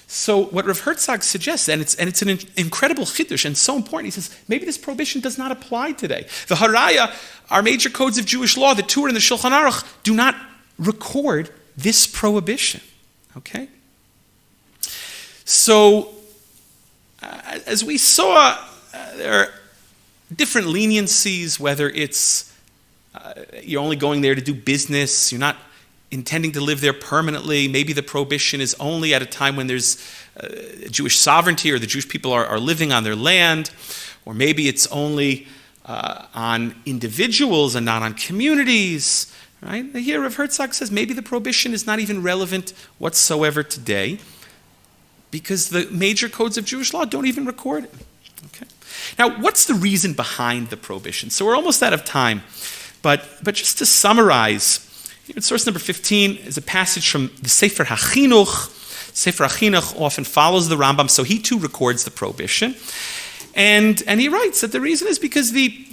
So what Rav Herzog suggests, and it's an incredible chiddush and so important, he says, maybe this prohibition does not apply today. The Haraya, our major codes of Jewish law, the Torah and the Shulchan Aruch, do not record this prohibition. Okay? So, as we saw, there are different leniencies, whether it's you're only going there to do business, you're not intending to live there permanently. Maybe the prohibition is only at a time when there's Jewish sovereignty or the Jewish people are living on their land, or maybe it's only on individuals and not on communities. Right? Here Rav Herzog says maybe the prohibition is not even relevant whatsoever today because the major codes of Jewish law don't even record it. Okay. Now, what's the reason behind the prohibition? So we're almost out of time, but just to summarize, here source number 15 is a passage from the Sefer HaChinuch. Sefer HaChinuch often follows the Rambam, so he too records the prohibition. And he writes that the reason is because the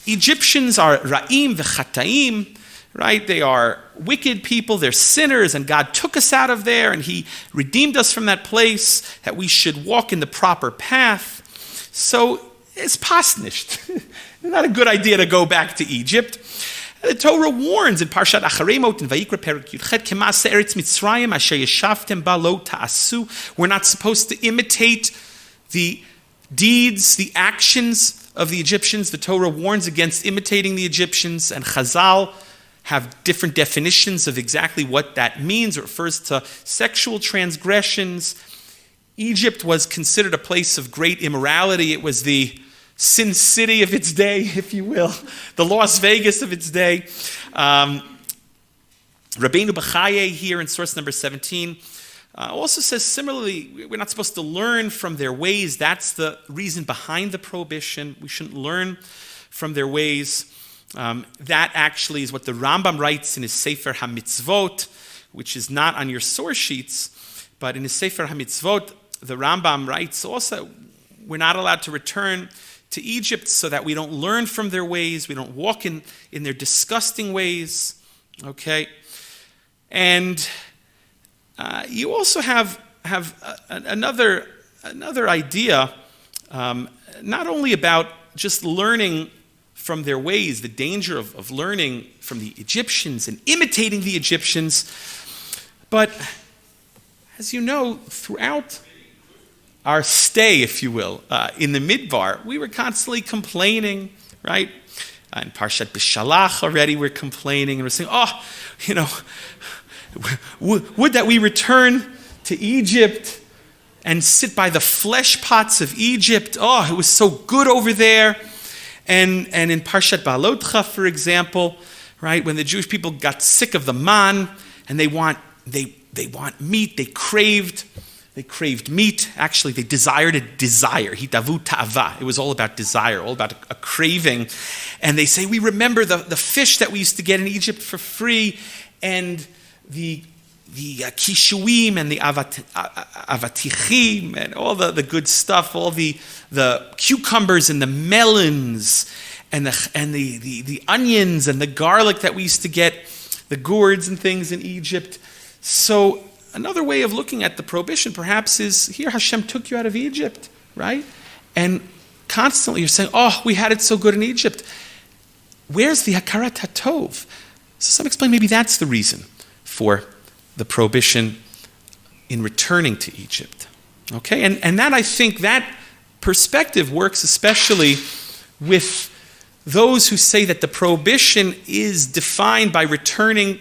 Egyptians are ra'im v'chataim, right? They are wicked people, they're sinners, and God took us out of there, and He redeemed us from that place, that we should walk in the proper path. So it's pasnisht. Not a good idea to go back to Egypt. The Torah warns in Parashat Acharemot in Vayikra Perek Yudchet, Kemase Eretz Mitzrayim asher yeshavtem ba lo ta'asu. We're not supposed to imitate the deeds, the actions of the Egyptians. The Torah warns against imitating the Egyptians, and Chazal have different definitions of exactly what that means. It refers to sexual transgressions. Egypt was considered a place of great immorality. It was the Sin City of its day, if you will, the Las Vegas of its day. Rabbeinu Bechaye here in source number 17 also says similarly, we're not supposed to learn from their ways. That's the reason behind the prohibition. We shouldn't learn from their ways. That actually is what the Rambam writes in his Sefer HaMitzvot, which is not on your source sheets, but in his Sefer HaMitzvot, the Rambam writes also, we're not allowed to return to Egypt so that we don't learn from their ways, we don't walk in their disgusting ways, okay? And you also have another idea, not only about just learning from their ways, the danger of learning from the Egyptians and imitating the Egyptians, but as you know, throughout our stay, if you will, in the Midbar, we were constantly complaining, right? In Parashat Bishalach already we're complaining and we're saying, oh, would that we return to Egypt and sit by the flesh pots of Egypt. Oh, it was so good over there. And in Parashat Ba'alotcha, for example, right, when the Jewish people got sick of the man and they want meat, they craved meat. Actually, they desired a desire. Hitavu ta'ava. It was all about desire, all about a craving. And they say, we remember the fish that we used to get in Egypt for free, and the kishuim and the avatichim and all the good stuff, all the cucumbers and the melons and the onions and the garlic that we used to get, the gourds and things in Egypt. So another way of looking at the prohibition perhaps is, here Hashem took you out of Egypt, right? And constantly you're saying, oh, we had it so good in Egypt. Where's the hakarat hatov? So some explain maybe that's the reason for the prohibition in returning to Egypt. Okay, and that, I think, that perspective works especially with those who say that the prohibition is defined by returning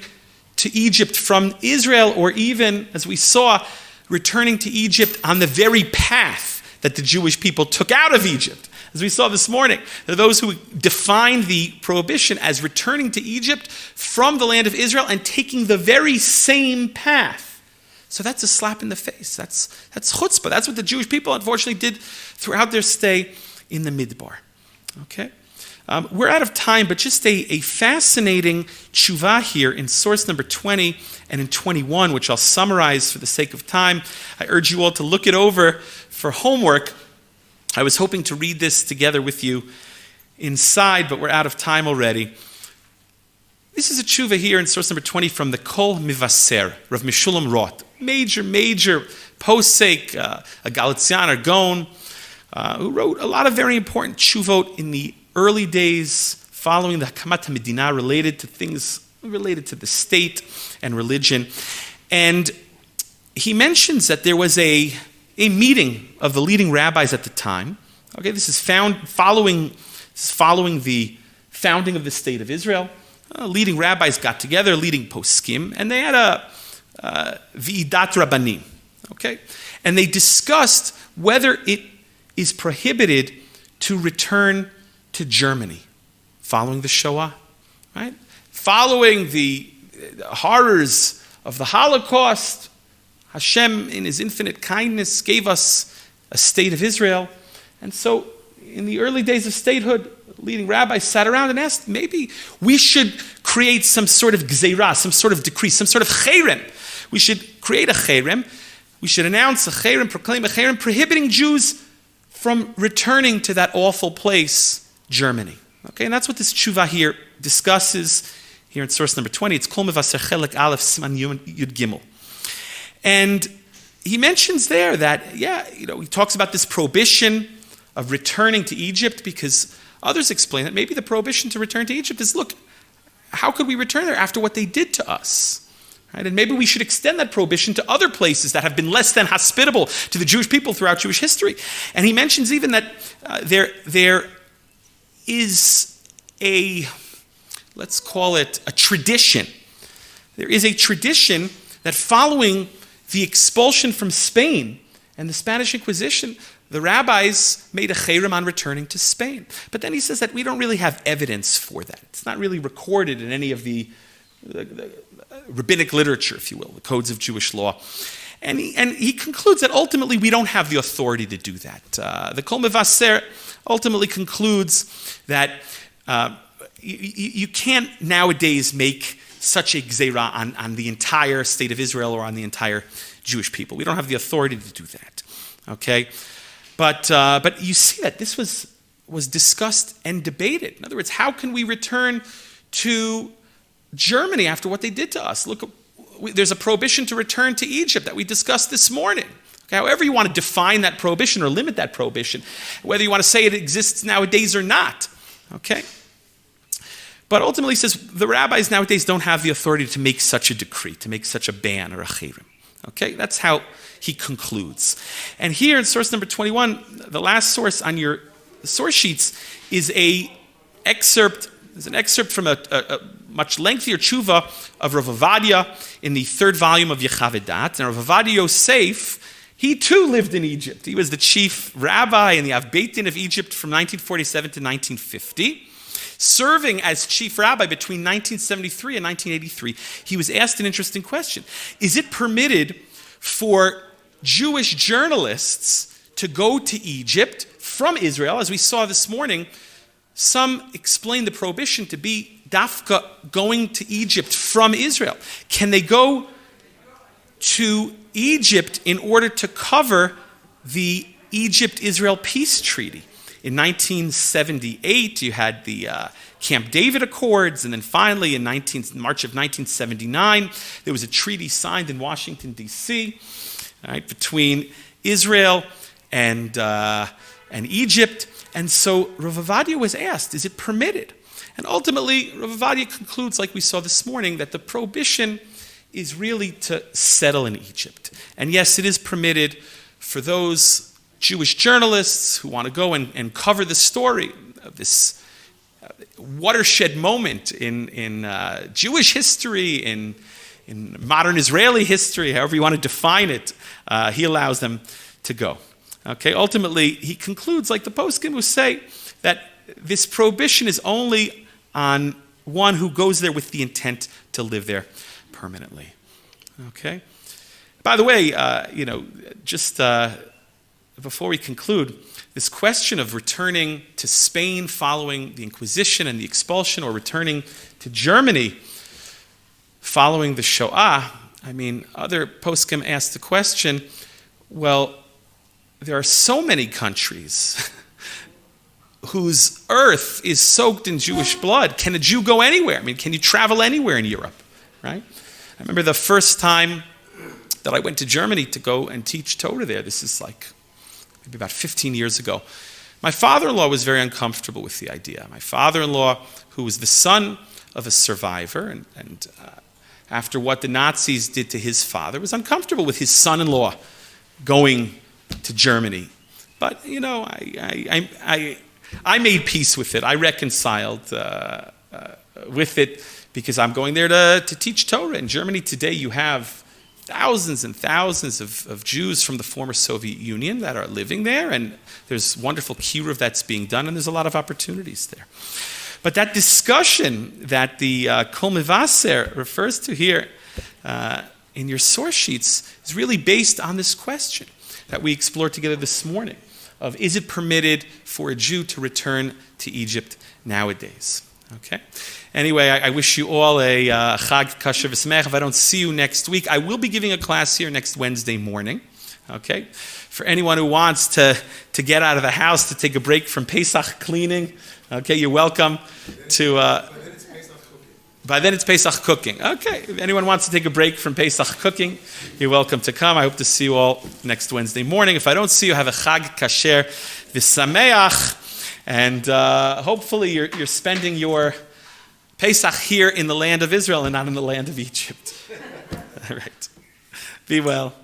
to Egypt from Israel, or even, as we saw, returning to Egypt on the very path that the Jewish people took out of Egypt. As we saw this morning, there are those who define the prohibition as returning to Egypt from the land of Israel and taking the very same path. So that's a slap in the face. That's chutzpah. That's what the Jewish people, unfortunately, did throughout their stay in the Midbar. Okay? We're out of time, but just a fascinating tshuva here in source number 20 and in 21, which I'll summarize for the sake of time. I urge you all to look it over for homework. I was hoping to read this together with you inside, but we're out of time already. This is a tshuva here in source number 20 from the Kol Mivaser, Rav Meshulam Roth. Major posek, a Galician Gaon, who wrote a lot of very important tshuvot in the early days following the Hakamat HaMedina, related to things related to the state and religion. And he mentions that there was a meeting of the leading rabbis at the time. Okay, this is following the founding of the state of Israel. Leading rabbis got together, leading poskim, and they had a V'idat Rabbanim. Okay, and they discussed whether it is prohibited to return to Germany following the Shoah, right? Following the horrors of the Holocaust, Hashem, in His infinite kindness, gave us a state of Israel. And so, in the early days of statehood, leading rabbis sat around and asked, maybe we should create some sort of gzeirah, some sort of decree, some sort of cherem. We should create a cherem. We should announce a cherem, proclaim a cherem, prohibiting Jews from returning to that awful place, Germany. Okay, and that's what this tshuva here discusses here in source number 20. It's Kol Mevaser Chelek Aleph Siman Yud Gimel. And he mentions there that, he talks about this prohibition of returning to Egypt, because others explain that maybe the prohibition to return to Egypt is, look, how could we return there after what they did to us? Right? And maybe we should extend that prohibition to other places that have been less than hospitable to the Jewish people throughout Jewish history. And he mentions even that there is let's call it a tradition. There is a tradition that following the expulsion from Spain and the Spanish Inquisition, the rabbis made a cherem on returning to Spain. But then he says that we don't really have evidence for that. It's not really recorded in any of the rabbinic literature, if you will, the codes of Jewish law. And he concludes that ultimately we don't have the authority to do that. The Kol Mevaser ultimately concludes that you can't nowadays make such a gzeirah on the entire state of Israel or on the entire Jewish people. We don't have the authority to do that. Okay? But you see that this was discussed and debated. In other words, how can we return to Germany after what they did to us? Look, there's a prohibition to return to Egypt that we discussed this morning. Okay, however you want to define that prohibition or limit that prohibition, whether you want to say it exists nowadays or not. Okay? But ultimately, he says the rabbis nowadays don't have the authority to make such a decree, to make such a ban or a cherem. Okay? That's how he concludes. And here in source number 21, the last source on your source sheets is a excerpt There's an excerpt from a much lengthier tshuva of Rav Ovadia in the third volume of Yechavedat. And Rav Ovadia Yosef, he too lived in Egypt. He was the chief rabbi in the Av Beit Din of Egypt from 1947 to 1950. Serving as chief rabbi between 1973 and 1983, he was asked an interesting question. Is it permitted for Jewish journalists to go to Egypt from Israel? As we saw this morning, some explain the prohibition to be dafka going to Egypt from Israel. Can they go to Egypt in order to cover the Egypt-Israel peace treaty? In 1978, you had the Camp David Accords, and then finally in March of 1979, there was a treaty signed in Washington, D.C., right, between Israel and Egypt. And so Rav Ovadia was asked, is it permitted? And ultimately, Rav Ovadia concludes, like we saw this morning, that the prohibition is really to settle in Egypt. And yes, it is permitted for those Jewish journalists who want to go and cover the story of this watershed moment in Jewish history, in modern Israeli history, however you want to define it, he allows them to go. Okay, ultimately, he concludes, like the poskim who say, that this prohibition is only on one who goes there with the intent to live there permanently. Okay? By the way, just before we conclude, this question of returning to Spain following the Inquisition and the expulsion, or returning to Germany following the Shoah, other poskim asked the question, well, there are so many countries whose earth is soaked in Jewish blood. Can a Jew go anywhere? Can you travel anywhere in Europe? Right? I remember the first time that I went to Germany to go and teach Torah there. This is maybe about 15 years ago. My father-in-law was very uncomfortable with the idea. My father-in-law, who was the son of a survivor, and after what the Nazis did to his father, was uncomfortable with his son-in-law going to Germany. But, I made peace with it. I reconciled with it because I'm going there to teach Torah. In Germany today, you have thousands and thousands of Jews from the former Soviet Union that are living there, and there's wonderful kiruv that's being done, and there's a lot of opportunities there. But that discussion that the Kol Mivaser refers to here in your source sheets is really based on this question that we explored together this morning of, is it permitted for a Jew to return to Egypt nowadays? Okay. Anyway, I wish you all a Chag Kasher V'Sameach. If I don't see you next week, I will be giving a class here next Wednesday morning. Okay. For anyone who wants to get out of the house, to take a break from Pesach cleaning, okay, you're welcome to. By then it's Pesach cooking. Okay. If anyone wants to take a break from Pesach cooking, you're welcome to come. I hope to see you all next Wednesday morning. If I don't see you, have a Chag Kasher V'Sameach. And hopefully you're spending your Pesach here in the land of Israel and not in the land of Egypt. All right. Be well.